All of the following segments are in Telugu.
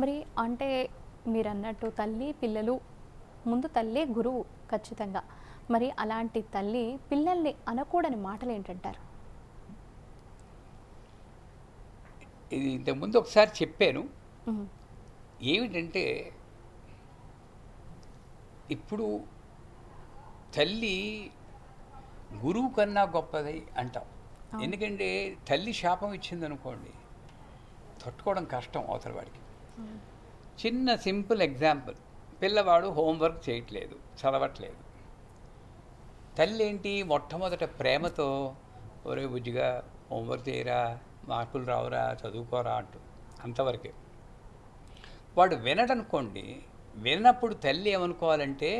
మరి అంటే మీరన్నట్టు తల్లి, పిల్లలు ముందు తల్లే గురువు ఖచ్చితంగా. మరి అలాంటి తల్లి పిల్లల్ని అనకూడని మాటలేంటంటారు? ఇది ఇంతకుముందు ఒకసారి చెప్పాను. హ్మ్. ఏమిటంటే ఇప్పుడు తల్లి గురువు కన్నా గొప్పది అంటాం. అవును. ఎందుకంటే తల్లి శాపం ఇచ్చిందనుకోండి, తట్టుకోవడం కష్టం అవతల వాడికి. హ్మ్. చిన్న సింపుల్ ఎగ్జాంపుల్, పిల్లవాడు హోంవర్క్ చేయట్లేదు, చదవట్లేదు. తల్లి ఏంటి, మొట్టమొదట ప్రేమతో ఒరే బుజ్జిగా హోంవర్క్ చేయరా, మార్కులు రావురా, చదువుకోరా అంటూ అంతవరకే. వాడు వినడనుకోండి, విన్నప్పుడు తల్లి ఏమనుకోవాలంటే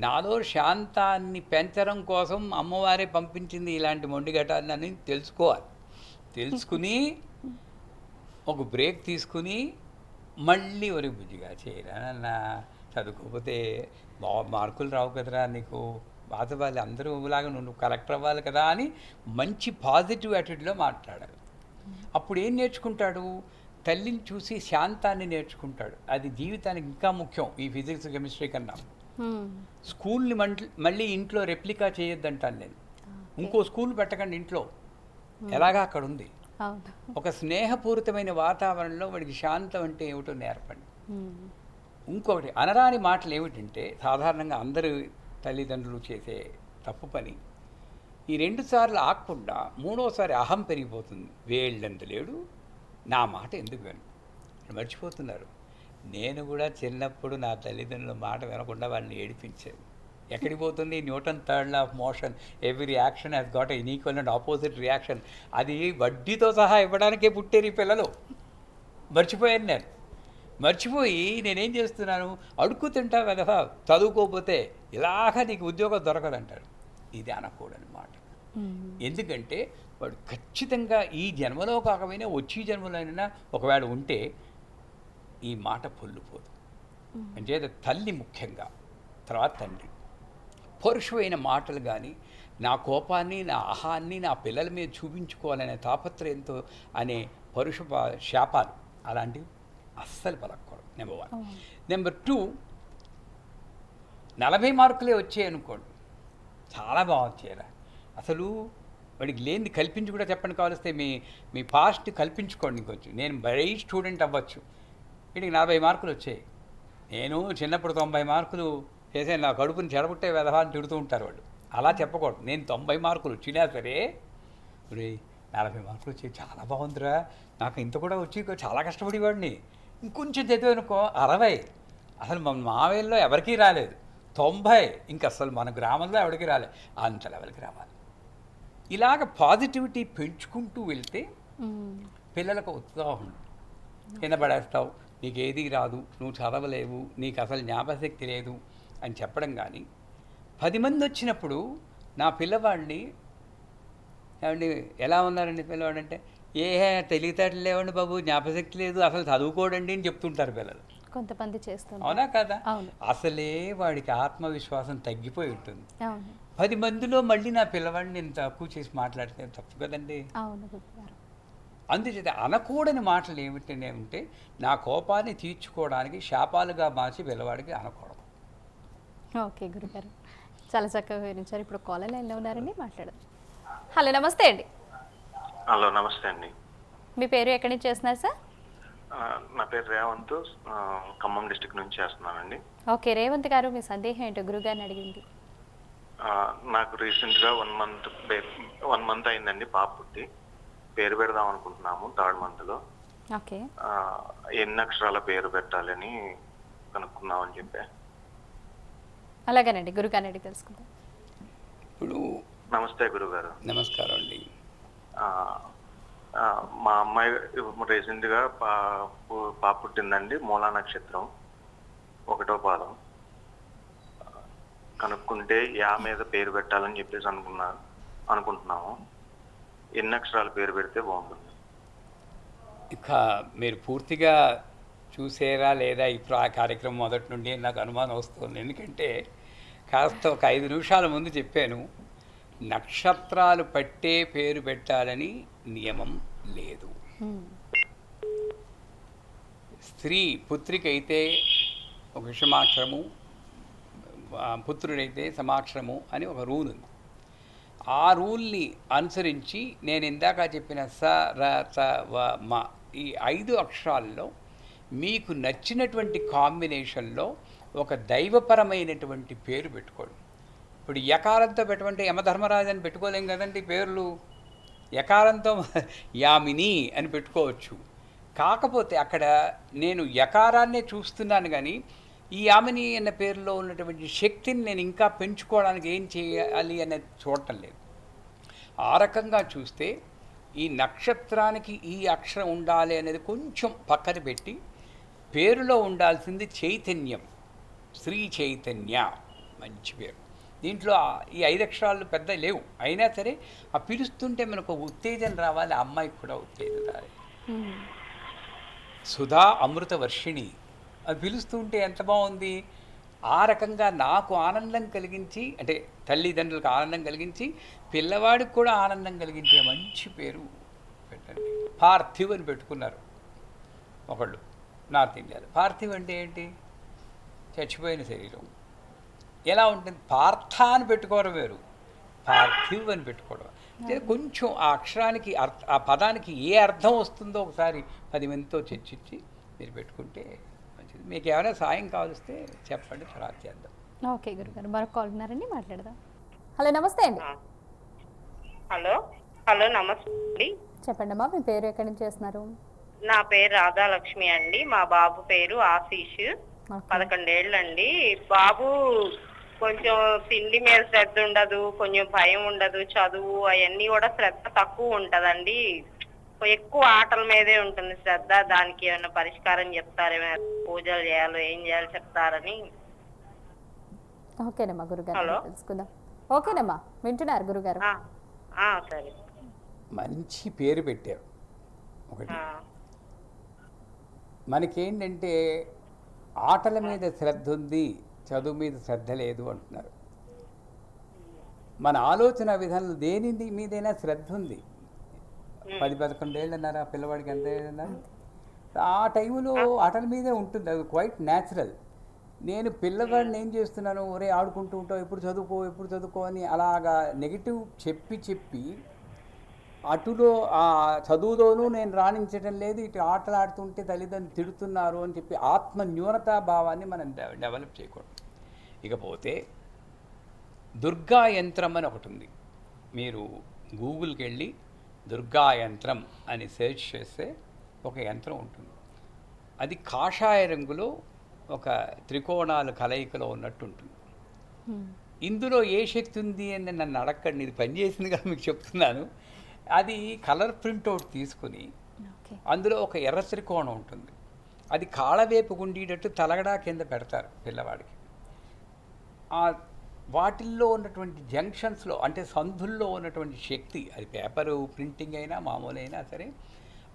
నాలో శాంతాన్ని పెంచడం కోసం అమ్మవారే పంపించింది ఇలాంటి మొండిగటాన్ని అని తెలుసుకోవాలి. తెలుసుకుని ఒక బ్రేక్ తీసుకుని మళ్ళీ ఒరే బుజ్జిగా చేయరా నాన్న, చదువుకోకపోతే మార్కులు రావు కదరా నీకు, బాధపడాలి, అందరూ లాగా నువ్వు కలెక్టర్ అవ్వాలి కదా అని మంచి పాజిటివ్ యాటిట్యూడ్లో మాట్లాడాలి. అప్పుడు ఏం నేర్చుకుంటాడు, తల్లిని చూసి శాంతాన్ని నేర్చుకుంటాడు. అది జీవితానికి ఇంకా ముఖ్యం ఈ ఫిజిక్స్ కెమిస్ట్రీ కన్నా. స్కూల్ని మళ్ళీ ఇంట్లో రెప్లికా చేయొద్దంటాను నేను. ఇంకో స్కూల్ పెట్టకండి ఇంట్లో, ఎలాగా అక్కడ ఉంది. ఒక స్నేహపూరితమైన వాతావరణంలో వాడికి శాంతం అంటే ఏమిటో నేర్పండి. ఇంకొకటి, అనరాని మాటలు ఏమిటంటే సాధారణంగా అందరూ తల్లిదండ్రులు చేసే తప్పు పని, ఈ 2 సార్లు ఆగకుండా 3వసారి అహం పెరిగిపోతుంది. వేళ్ళంత లేడు, నా మాట ఎందుకు విను మర్చిపోతున్నారు. నేను కూడా చిన్నప్పుడు నా తల్లిదండ్రుల మాట వినకుండా వాళ్ళని ఏడిపించాను. ఎక్కడికి పోతుంది, Newton third law of motion, every action has got N equal and opposite reaction. అది వడ్డీతో సహా ఇవ్వడానికే పుట్టారు ఈ పిల్లలు. మర్చిపోయాను నేను. మర్చిపోయి నేనేం చేస్తున్నాను, అడుక్కు తింటా కదా, చదువుకోకపోతే ఇలాగ నీకు ఉద్యోగం దొరకదంటాడు. ఇది అనకూడని మాట. ఎందుకంటే వాడు ఖచ్చితంగా ఈ జన్మలో కాకపోయినా వచ్చే జన్మలోనైనా ఒకవేళ ఉంటే ఈ మాట పొల్లుపోదు. అంచేత తల్లి ముఖ్యంగా, తర్వాత తండ్రి. పరుషమైన మాటలు కానీ, నా కోపాన్ని, నా అహాన్ని నా పిల్లల మీద చూపించుకోవాలనే తాపత్రయంతో అనే పరుష శాపాలు అలాంటివి అస్సలు పలకూడదు. నెంబర్ 1. నెంబర్ 2, 40 మార్కులే వచ్చాయనుకోండి, చాలా బాగొచ్చారా, అసలు వాడికి లేనిది కల్పించి కూడా చెప్పండి. కావలిస్తే మీ పాస్ట్ కల్పించుకోండి. ఇంకొచ్చు నేను బ్రైట్ స్టూడెంట్ అవ్వచ్చు, వీడికి 40 మార్కులు వచ్చాయి, నేను చిన్నప్పుడు 90 మార్కులు చేసే నా కడుపుని చెడగొట్టే వెధవా అని తిడుతూ ఉంటారు వాళ్ళు. అలా చెప్పకూడదు. నేను 90 మార్కులు వచ్చినా సరే, 40 మార్కులు వచ్చాయి, చాలా బాగుందిరా, నాకు ఇంత కూడా వచ్చి చాలా కష్టపడేవాడిని, ఇంకొంచెం చదివానుకో 60, అసలు మన మావేల్లో ఎవరికీ రాలేదు, 90, ఇంక అసలు మన గ్రామంలో ఎవరికి రాలేదు, అంత లెవెల్కి రావాలి. ఇలాగ పాజిటివిటీ పెంచుకుంటూ వెళ్తే పిల్లలకు ఉత్సాహం. కింద పడేస్తావు, నీకు ఏది రాదు, నువ్వు చదవలేవు, నీకు అసలు జ్ఞాపశక్తి లేదు అని చెప్పడం కానీ, 10 మంది వచ్చినప్పుడు నా పిల్లవాడిని ఏమండి ఎలా ఉన్నారండి పిల్లవాడు అంటే, తెలివితేటలు లేవండి బాబు, జ్ఞాపశక్తి లేదు, అసలు చదువుకోడండి అని చెప్తుంటారు పిల్లలు. కొంతమంది చేస్తారు. అవునా కదా? అసలే వాడికి ఆత్మవిశ్వాసం తగ్గిపోయి ఉంటుంది. 10 మందిలో మళ్ళీ నా పిల్లవాడిని నేను తక్కువ చేసి మాట్లాడితే తప్పు కదండి. అందుచేత అనకూడని మాటలు ఏమిటనే ఉంటే, నా కోపాన్ని తీర్చుకోవడానికి శాపాలుగా మార్చి పిల్లవాడికి అనకూడదు. ఓకే గురుగారు, చాలా చక్కగా వివరించారు. ఇప్పుడు కాలర్ లైన్లో ఉన్నారండి, మాట్లాడదు. హలో, నమస్తే అండి. హలో, నమస్తే అండి. మీ పేరు ఎక్కడి నుంచి చేస్తున్నారు సార్? నా పేరు రేవంత్, ఖమ్మం డిస్ట్రిక్ట్ నుంచి చేస్తున్నానండి. ఓకే రేవంత్ గారు, మీ సందేహం ఏంటో గురుగారిని అడిగింది. నాకు రీసెంట్గా 1 మంత్ అయిందండి పాప పుట్టి. పేరు పెడదాం అనుకుంటున్నాము 3rd మంత్లో. ఓకే, ఎన్ని అక్షరాల పేరు పెట్టాలని కనుక్కుందామని చెప్పా. అలాగేనండి, గురుగారిని అడిగి తెలుసుకుందాం. ఇప్పుడు నమస్తే గురుగారు. నమస్కారం అండి. మా అమ్మాయి రీసెంట్గా పాప పుట్టిందండి. మూలా నక్షత్రం 1వ పాదం. కనుక్కుంటే యా మీద పేరు పెట్టాలని చెప్పేసి అనుకుంటున్నాము. ఎన్ని అక్షరాల పేరు పెడితే బాగుంటుంది? ఇక మీరు పూర్తిగా చూసేరా లేదా ఇప్పుడు ఆ కార్యక్రమం మొదటి నుండి నాకు అనుమానం వస్తుంది. ఎందుకంటే కాస్త ఒక 5 నిమిషాల ముందు చెప్పాను, నక్షత్రాలు పట్టే పేరు పెట్టాలని నియమం లేదు. స్త్రీ పుత్రిక అయితే ఒక విషమాక్షరము, పుత్రుడైతే సమాక్షరము అని ఒక రూల్ ఉంది. ఆ రూల్ని అనుసరించి నేను ఇందాక చెప్పిన స ర స వ మ ఈ 5 అక్షరాల్లో మీకు నచ్చినటువంటి కాంబినేషన్లో ఒక దైవపరమైనటువంటి పేరు పెట్టుకోండి. ఇప్పుడు యకారంతో పెట్టుకుంటే యమధర్మరాజు అని పెట్టుకోలేం కదండి పేర్లు. యకారంతో యామిని అని పెట్టుకోవచ్చు. కాకపోతే అక్కడ నేను యకారాన్నే చూస్తున్నాను కానీ ఈ యామిని అన్న పేరులో ఉన్నటువంటి శక్తిని నేను ఇంకా పెంచుకోవడానికి ఏం చేయాలి అనేది చూడటం లేదు. ఆ రకంగా చూస్తే ఈ నక్షత్రానికి ఈ అక్షరం ఉండాలి అనేది కొంచెం పక్కన పెట్టి పేరులో ఉండాల్సింది చైతన్యం, శ్రీ చైతన్య, మంచి పేరు. దీంట్లో ఈ 5 అక్షరాలు పెద్ద లేవు, అయినా సరే ఆ పిలుస్తుంటే మనకు ఉత్తేజం రావాలి, ఆ అమ్మాయికి కూడా ఉత్తేజం రావాలి. సుధా అమృత వర్షిణి అది పిలుస్తుంటే ఎంత బాగుంది. ఆ రకంగా నాకు ఆనందం కలిగించి, అంటే తల్లిదండ్రులకు ఆనందం కలిగించి పిల్లవాడికి కూడా ఆనందం కలిగించే మంచి పేరు పెట్టండి. పార్థివ్ అని పెట్టుకున్నారు ఒకళ్ళు నార్త్ ఇండియాలో. పార్థివ్ అంటే ఏంటి? చచ్చిపోయిన శరీరం. ఎలా ఉంటుంది? పార్థ అని పెట్టుకోవడం వేరు, పార్థివ్ అని పెట్టుకోవడం. అంటే కొంచెం ఆ అక్షరానికి ఆ పదానికి ఏ అర్థం వస్తుందో ఒకసారి 10 మందితో చర్చించి మీరు పెట్టుకుంటే మంచిది. మీకు ఏమైనా సాయం కావలిస్తే చెప్పండి, తర్వాత చేద్దాం. ఓకే గురుగారు, మరొక కాల్ ఉన్నారండి, మాట్లాడదాం. హలో, నమస్తే అండి. హలో హలో నమస్తే అండి. చెప్పండి అమ్మా, మీ పేరు ఎక్కడి నుంచి చేస్తున్నారు? నా పేరు రాధాలక్ష్మి అండి. మా బాబు పేరు ఆశీష్. 11 ఏళ్ళండి. బాబు కొంచెం తిండి మీద శ్రద్ధ ఉండదు, కొంచెం భయం ఉండదు, చదువు అవన్నీ కూడా శ్రద్ధ తక్కువ ఉంటదండి. ఎక్కువ ఆటల మీదే ఉంటుంది శ్రద్ధ. దానికి ఏమైనా పరిష్కారం చెప్తారేమో, పూజలు చేయాలో ఏం చేయాలో చెప్తారని. ఓకేనమ్మా గురుగారు, హలో. తెలుసుకుందాం. ఓకేనమ్మా, వింటున్నారు గురుగారు. సరే. మంచి పేరు పెట్టారు. ఒకటి మనకేంటంటే ఆటల మీద శ్రద్ధ ఉంది, చదువు మీద శ్రద్ధ లేదు అంటున్నారు. మన ఆలోచన విధానంలో దేని మీదైనా శ్రద్ధ ఉంది. 10-11 ఏళ్ళు అన్నారు ఆ పిల్లవాడికి, ఎంత ఏళ్ళన్నారు? ఆ టైంలో ఆటల మీదే ఉంటుంది, అది క్వైట్ న్యాచురల్. నేను పిల్లవాడిని ఏం చేస్తున్నాను, ఒరే ఆడుకుంటూ ఉంటావు, ఎప్పుడు చదువుకో అని అలాగా నెగిటివ్ చెప్పి అటులో ఆ చదువులోనూ నేను రాణించడం లేదు, ఇటు ఆటలు ఆడుతుంటే తల్లిదండ్రులు తిడుతున్నారు అని చెప్పి ఆత్మ న్యూనతా భావాన్ని మనం డెవలప్ చేయకూడదు. ఇకపోతే దుర్గా యంత్రం అని ఒకటి ఉంది. మీరు గూగుల్కి వెళ్ళి దుర్గా యంత్రం అని సెర్చ్ చేస్తే ఒక యంత్రం ఉంటుంది. అది కాషాయ రంగులో ఒక త్రికోణాలు కలయికలో ఉన్నట్టు ఉంటుంది. ఇందులో ఏ శక్తి ఉంది అని నన్ను అడగండి, ఇది పనిచేసింది కదా మీకు చెప్తున్నాను. అది కలర్ ప్రింట్అవుట్ తీసుకుని అందులో ఒక ఎర్ర త్రికోణం ఉంటుంది, అది కాళ్ళవేపు గుండేటట్టు తలగడా కింద పెడతారు పిల్లవాడికి. వాటిల్లో ఉన్నటువంటి జంక్షన్స్లో, అంటే సందుల్లో ఉన్నటువంటి శక్తి, అది పేపరు ప్రింటింగ్ అయినా మామూలు అయినా సరే,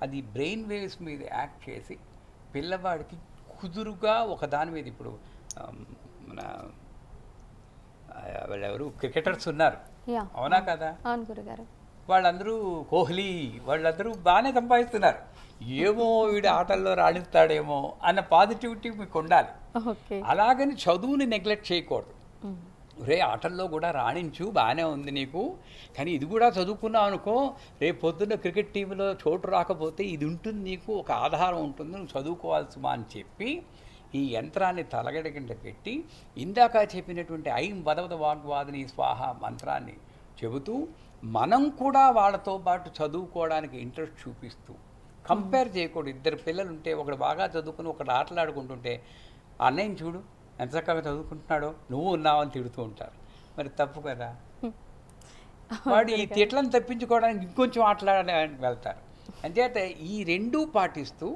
అది బ్రెయిన్ వేవ్స్ మీద యాక్ట్ చేసి పిల్లవాడికి కుదురుగా ఒక దాని మీద, ఇప్పుడు మన వాళ్ళెవరు క్రికెటర్స్ ఉన్నారు, అవునా కదా? అవును గురుగారు. వాళ్ళందరూ కోహ్లీ వాళ్ళందరూ బాగానే సంపాదిస్తున్నారు. ఏమో వీడు ఆటల్లో రాణిస్తాడేమో అన్న పాజిటివిటీ మీకు ఉండాలి. అలాగని చదువుని నెగ్లెక్ట్ చేయకూడదు. రే ఆటల్లో కూడా రాణించు, బాగానే ఉంది నీకు, కానీ ఇది కూడా చదువుకున్నావు అనుకో, రేపు పొద్దున్న క్రికెట్ టీంలో చోటు రాకపోతే ఇది ఉంటుంది, నీకు ఒక ఆధారం ఉంటుంది, నువ్వు చదువుకోవాల్సిమా అని చెప్పి ఈ యంత్రాన్ని తలగడ కింద పెట్టి ఇందాక చెప్పినటువంటి ఐం వదవద వాగ్వాదిని స్వాహ మంత్రాన్ని చెబుతూ మనం కూడా వాళ్ళతో పాటు చదువుకోవడానికి ఇంట్రెస్ట్ చూపిస్తూ, కంపేర్ చేయకూడదు. 2 పిల్లలు ఉంటే ఒకడు బాగా చదువుకుని ఒకడు ఆటలాడుకుంటుంటే అన్నయ్యని చూడు ఎంత చక్కగా చదువుకుంటున్నాడో, నువ్వు ఉన్నావని తిడుతూ ఉంటారు. మరి తప్పు కదా. వాడు ఈ తిట్లను తప్పించుకోవడానికి ఇంకొంచెం ఆటలాడడానికి వెళ్తారు. అంచేత ఈ రెండూ పాటిస్తూ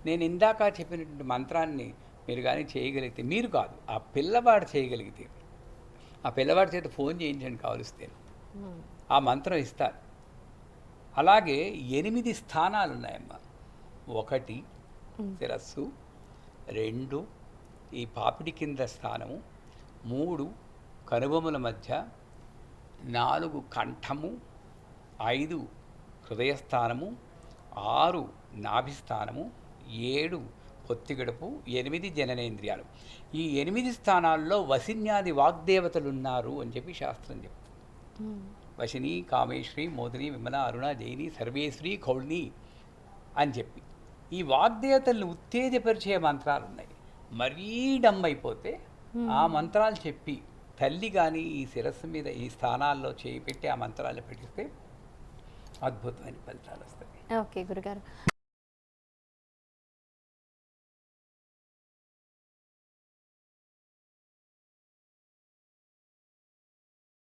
నేను ఇందాక చెప్పినటువంటి మంత్రాన్ని మీరు కానీ చేయగలిగితే, మీరు కాదు ఆ పిల్లవాడు చేయగలిగితే, ఆ పిల్లవాడి చేత ఫోన్ చేయించండి కావలిస్తే, ఆ మంత్రం ఇస్తారు. అలాగే 8 స్థానాలు ఉన్నాయమ్మా. 1 శిరస్సు, 2 ఈ పాపిడి కింద స్థానము, 3 కనుబొమ్మల మధ్య, 4 కంఠము, 5 హృదయస్థానము, 6 నాభిస్థానము, 7 పొత్తిగడుపు 8 జననేంద్రియాలు. ఈ 8 స్థానాల్లో వసిన్యాది వాగ్దేవతలు ఉన్నారు అని చెప్పి శాస్త్రం చెప్తుంది. వశిని, కామేశ్వరి, మోదిని, విమల, అరుణ, జైని, సర్వేశ్వరి, కౌళిని అని చెప్పి ఈ వాగ్దేవతలను ఉత్తేజపరిచే మంత్రాలు ఉన్నాయి. మరీ డమ్ అయిపోతే ఆ మంత్రాలు చెప్పి తల్లి కానీ ఈ శిరస్సు మీద ఈ స్థానాల్లో చేయి పెట్టి ఆ మంత్రాలు పెట్టిస్తే అద్భుతమైన ఫలితాలు వస్తాయి. ఓకే గురుగారు.